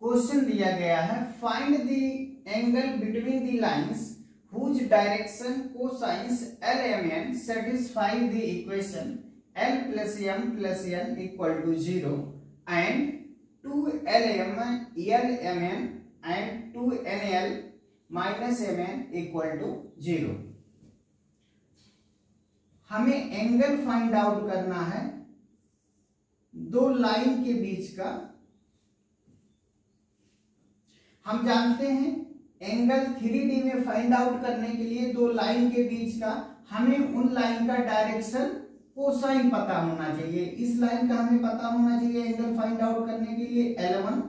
Question दिया गया है find the angle between the lines whose direction cosines LMN satisfy the equation L plus M plus N equal to 0 and 2LMN and 2NL minus MN equal to 0। हमें angle find out करना है दो line के बीच का। हम जानते हैं angle 3D में फाइंड आउट करने के लिए दो लाइन के बीच का हमें उन लाइन का डायरेक्शन कोसाइन पता होना चाहिए। इस लाइन का हमें पता होना चाहिए एंगल फाइंड आउट करने के लिए L1,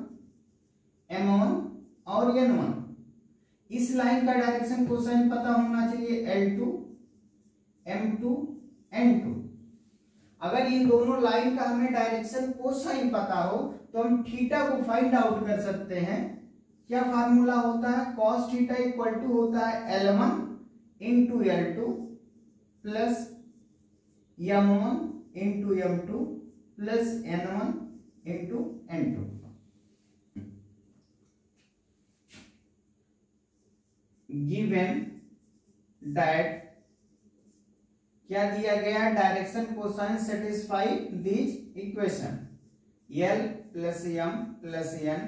M1 और N1। इस लाइन का डायरेक्शन कोसाइन पता होना चाहिए L2, M2, N2। अगर इन दोनों लाइन का हमें डायरेक्शन कोसाइन पता हो तो हम थीटा को फाइंड आउट कर सकते हैं। क्या फार्मूला होता है? cos थीटा इक्वल टू होता है L1 into L2 plus M1 into M2 plus N1 into N2। Given that क्या दिया गया? Direction cosine satisfy this equation L plus M plus N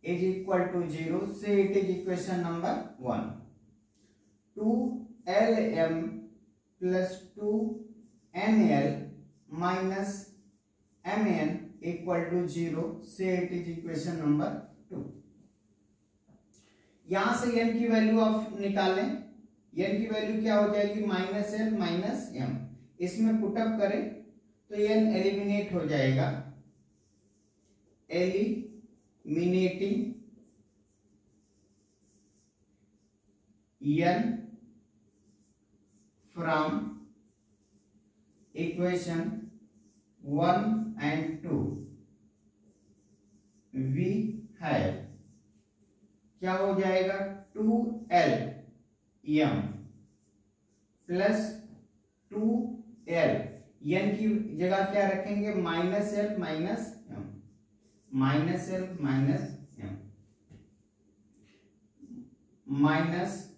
is equal to 0, say it is equation number 1। 2LM plus 2NL minus MN equal to 0, say it is equation number 2। यहां से n की value आप निकालें। n की value क्या हो जाएगी? Minus L minus M. इसमें पुटअप करें तो n एलिमिनेट हो जाएगा। Eliminating n from equation 1 and 2 we have क्या हो जाएगा? 2LM plus 2L। n की जगह क्या रखेंगे? Minus L minus M, minus L minus M minus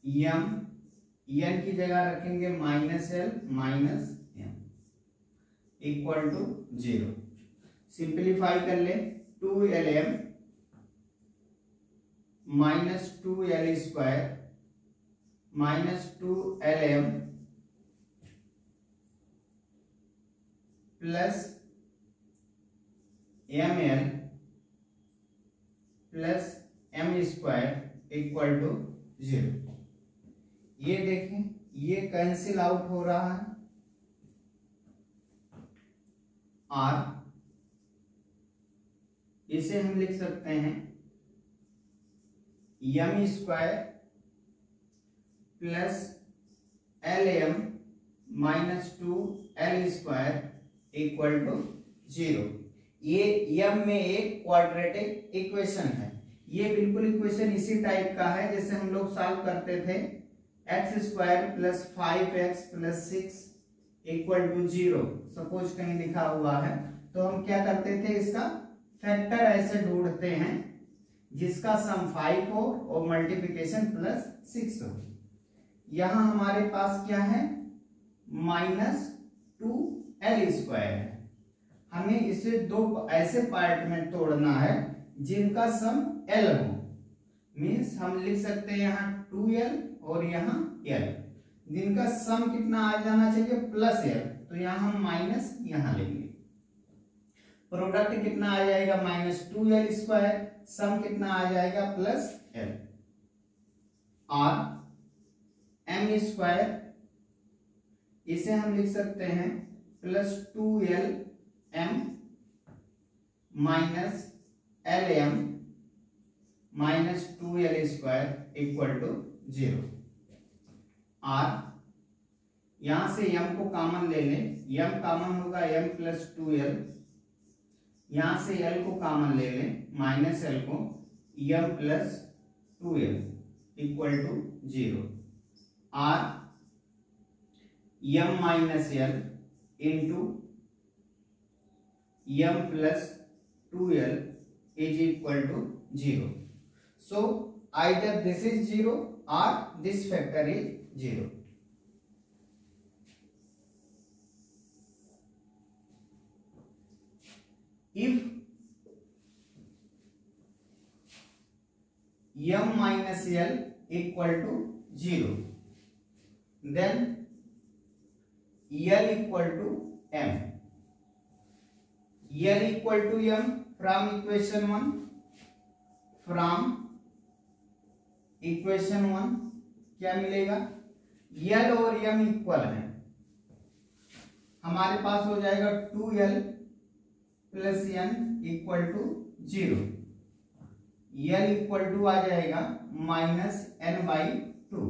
M. N की जगह रखेंगे minus L minus M equal to 0। Simplify कर ले। 2LM minus 2L square minus 2LM plus ML plus M square equal to 0। ये देखें ये cancel out हो रहा है। R इसे हम लिख सकते हैं M square plus LM minus 2L square equal to 0। ये m में एक क्वाड्रेटिक इक्वेशन है। ये बिल्कुल इक्वेशन इसी टाइप का है जैसे हम लोग सॉल्व करते थे। x square plus 5x plus 6 equal to 0 suppose कहीं लिखा हुआ है तो हम क्या करते थे? इसका फैक्टर ऐसे ढूंढते हैं जिसका सम 5 हो और मल्टीप्लिकेशन प्लस 6 हो। यहां हमारे पास क्या है? माइनस 2L स्क्वायर है। हमें इसे दो ऐसे पार्ट में तोड़ना है जिनका सम L हो। मीन्स हम लिख सकते हैं यहाँ 2L और यहाँ L, जिनका सम कितना आ जाना चाहिए? Plus L। तो यहाँ हम माइनस यहाँ लेंगे। प्रोडक्ट कितना आ जाएगा? Minus 2L square. सम कितना आ जाएगा? Plus L। और M स्क्वायर इसे हम लिख सकते हैं plus 2L M minus LM minus 2L square equal to 0। और यहां से m को कॉमन ले लें। m कॉमन होगा m प्लस 2L। यहां से l को कॉमन ले लें माइनस l को m plus 2L equal to 0। और m minus l into m plus 2L is equal to 0. So either this is 0 or this factor is 0. If m minus l equal to 0, then l equal to m. l equal to m from equation 1. From equation 1 क्या मिलेगा, l और m equal है, हमारे पास हो जाएगा 2l plus n equal to 0. l equal to आ जाएगा minus n by 2.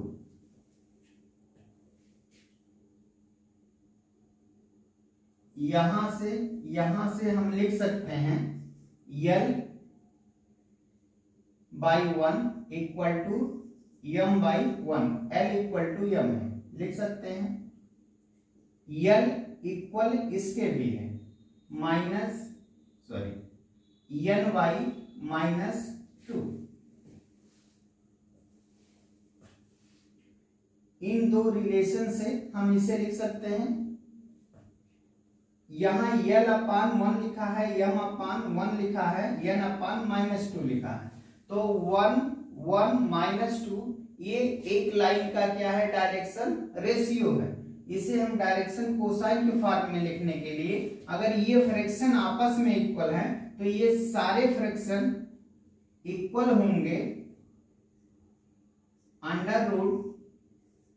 यहां से हम लिख सकते हैं l by 1 equal to m by 1. l equal to m है, लिख सकते हैं. l इक्वल इसके भी है n बाई माइनस 2. इन दो रिलेशन से हम इसे लिख सकते हैं. यहां l अपान 1 लिखा है, m अपान 1 लिखा है, n अपान माइनस 2 लिखा है. तो 1 1 माइनस 2 ये एक लाइन का क्या है, डायरेक्शन रेशियो है. इसे हम डायरेक्शन कोसाइन के फॉर्म में लिखने के लिए, अगर ये फ्रैक्शन आपस में इक्वल है तो ये सारे फ्रैक्शन इक्वल होंगे under root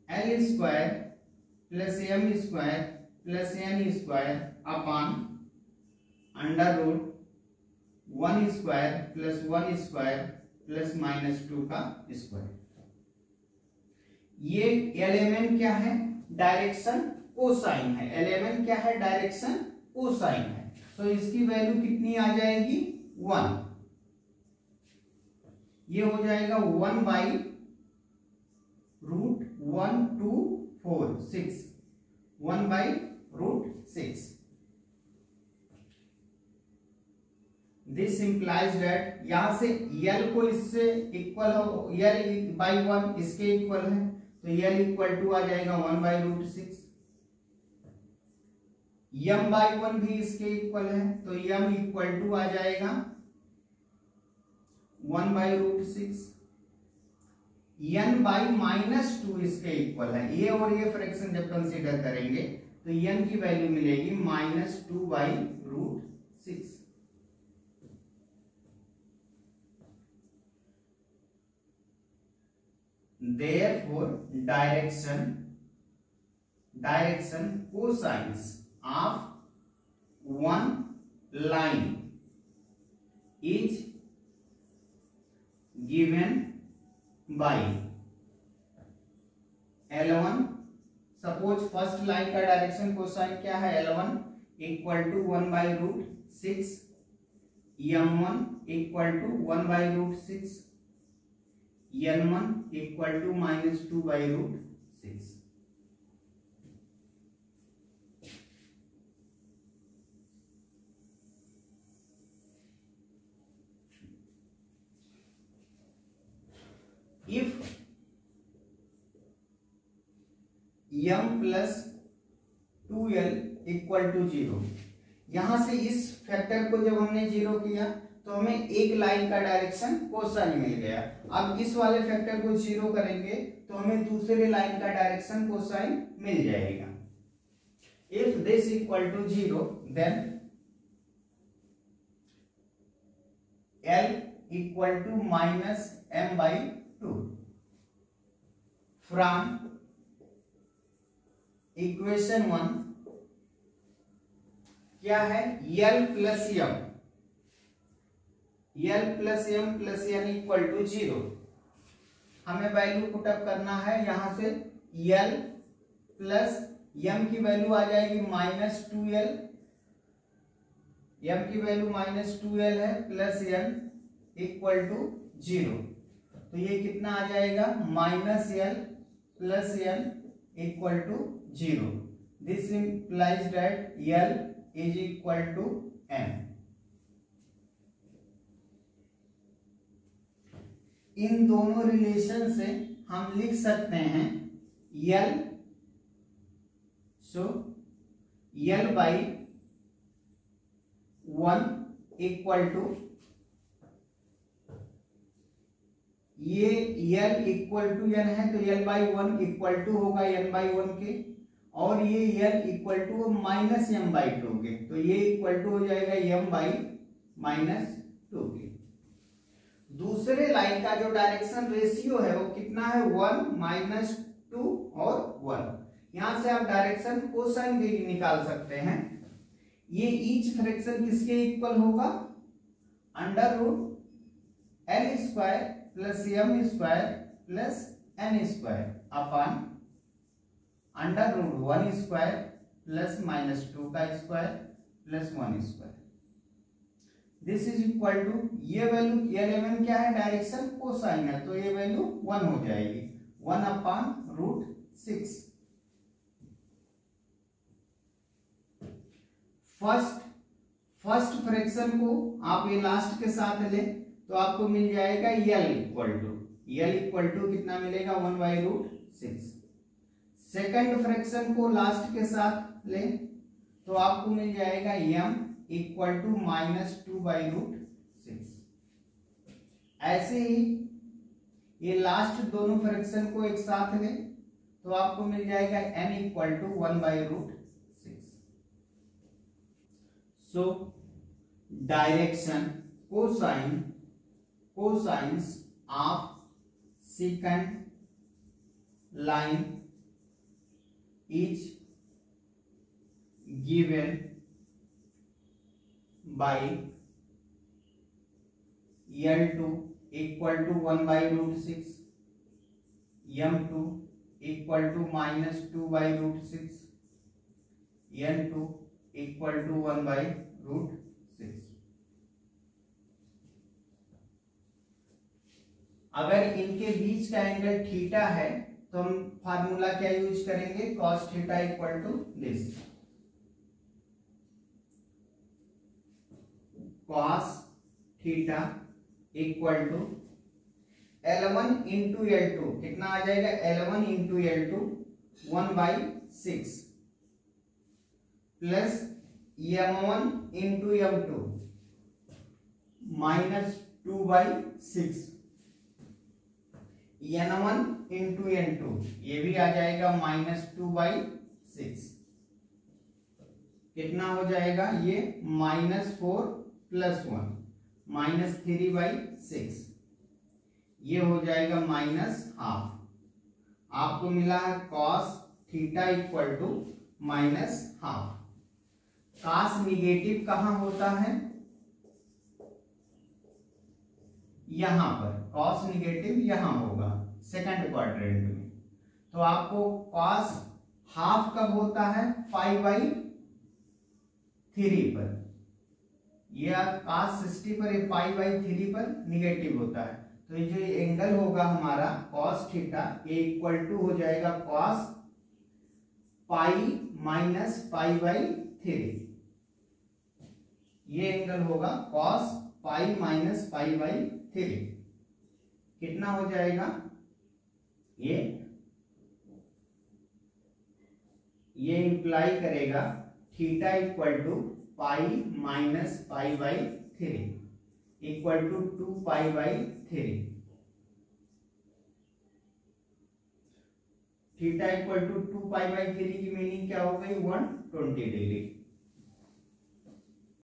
l square plus m square plus n square upon under root 1 square plus 1 square plus minus 2 का स्क्वायर. ये एलिमेंट क्या है, डायरेक्शन कोसाइन है. एलिमेंट क्या है, डायरेक्शन कोसाइन है. तो इसकी वैल्यू कितनी आ जाएगी, 1. ये हो जाएगा 1 by root 1 2 4 6. 1 by root 6. This implies that यहां से l को इससे इक्वल हो, l बाई 1 इसके इक्वल है, तो l इक्वल टू आ जाएगा 1 बाई रूट 6. m बाई 1 भी इसके इक्वल है, तो m इक्वल टू आ जाएगा 1 by root 6. n by minus 2 इसके इक्वल है. ये और ये फ्रैक्शन जब कंसीडर करेंगे तो n की वैल्यू मिलेगी minus 2 by root 6. Therefore, direction cosines of one line is given by L1. Suppose first line का डायरेक्शन कोसाइन क्या है, L1 equal to 1 by root 6, M1 equal to 1 by root 6, n1 equal to minus 2 by root 6. If m plus 2l equal to 0, यहां से इस factor को जब हमने 0 किया तो हमें एक लाइन का डायरेक्शन कोसाइन मिल गया. अब इस वाले फैक्टर को 0 करेंगे तो हमें दूसरे लाइन का डायरेक्शन कोसाइन मिल जाएगा. If this equal to 0 then l equal to minus m by 2. From equation 1 क्या है, l plus m, l plus m plus n equal to 0. हमें वैल्यू पुटअप करना है. यहां से l प्लस m की वैल्यू आ जाएगी माइनस 2l, m की वैल्यू माइनस 2l है, प्लस n इक्वल टू 0. तो ये कितना आ जाएगा, minus l plus n equal to 0. This implies that l is equal to m. इन दोनों रिलेशन से हम लिख सकते हैं L, so L by 1 equal to, ये यल इक्वल टू एन है तो यल बाई 1 इक्वल टू होगा एन बाई 1 के, और ये L equal to minus M by 2 के, तो ये इक्वल टू हो जाएगा एम बाई माइनस 2 के। दूसरे लाइन का जो डायरेक्शन रेशियो है वो कितना है 1 - 2 और 1। यहां से आप डायरेक्शन कोसाइन भी निकाल सकते हैं। ये ईच फ्रैक्शन किसके इक्वल होगा, under root l square plus m square plus n square upon under root 1 square plus -2 का square plus 1 square. This is equal to, ये वैल्यू 11 क्या है, डायरेक्शन कोसाइन है, तो ये वैल्यू 1 हो जाएगी, 1 अपॉन रूट 6। फर्स्ट फ्रैक्शन को आप ये लास्ट के साथ लें तो आपको मिल जाएगा यल इक्वल टू कितना मिलेगा 1/√6। सेकंड फ्रैक्शन को लास्ट के साथ लें तो आपको मिल जाएगा m इक्वल टू -2/√6। ऐसे ही ये लास्ट दोनों फ्रैक्शन को एक साथ लें तो आपको मिल जाएगा n equal to 1/√6। So direction cosines of secant line is given by L2 equal to 1/√6, M2 equal to -2/√6, N2 equal to 1/√6। अगर इनके बीच का एंगल थीटा है तो हम फार्मूला क्या यूज करेंगे, cos theta equal to this, cos theta equal to L1 into L2, कितना आ जाएगा L1 into L2 1/6 plus M1 into M2 -2/6, N1 into N2 ये भी आ जाएगा -2/6, कितना हो जाएगा ये -4 + 1 -3/6, ये हो जाएगा -½ आपको मिला है cos theta equal to -½ cos negative कहां होता है, यहां पर cos निगेटिव यहां होगा सेकंड क्वाड्रेंट में, तो आपको cos ½ कब होता है, 5/3 पर, यह cos 60 पर, 5/3 पर निगेटिव होता है, तो ये जो एंगल होगा हमारा cos थीटा ये इक्वल टू हो जाएगा cos π-π/3, ये एंगल होगा cos π-π/3, कितना हो जाएगा ये इंप्लाई करेगा theta equal to π-π/3 equal to 2π/3, theta equal to 2π/3 की मीनिंग क्या हो गई 120 डिग्री।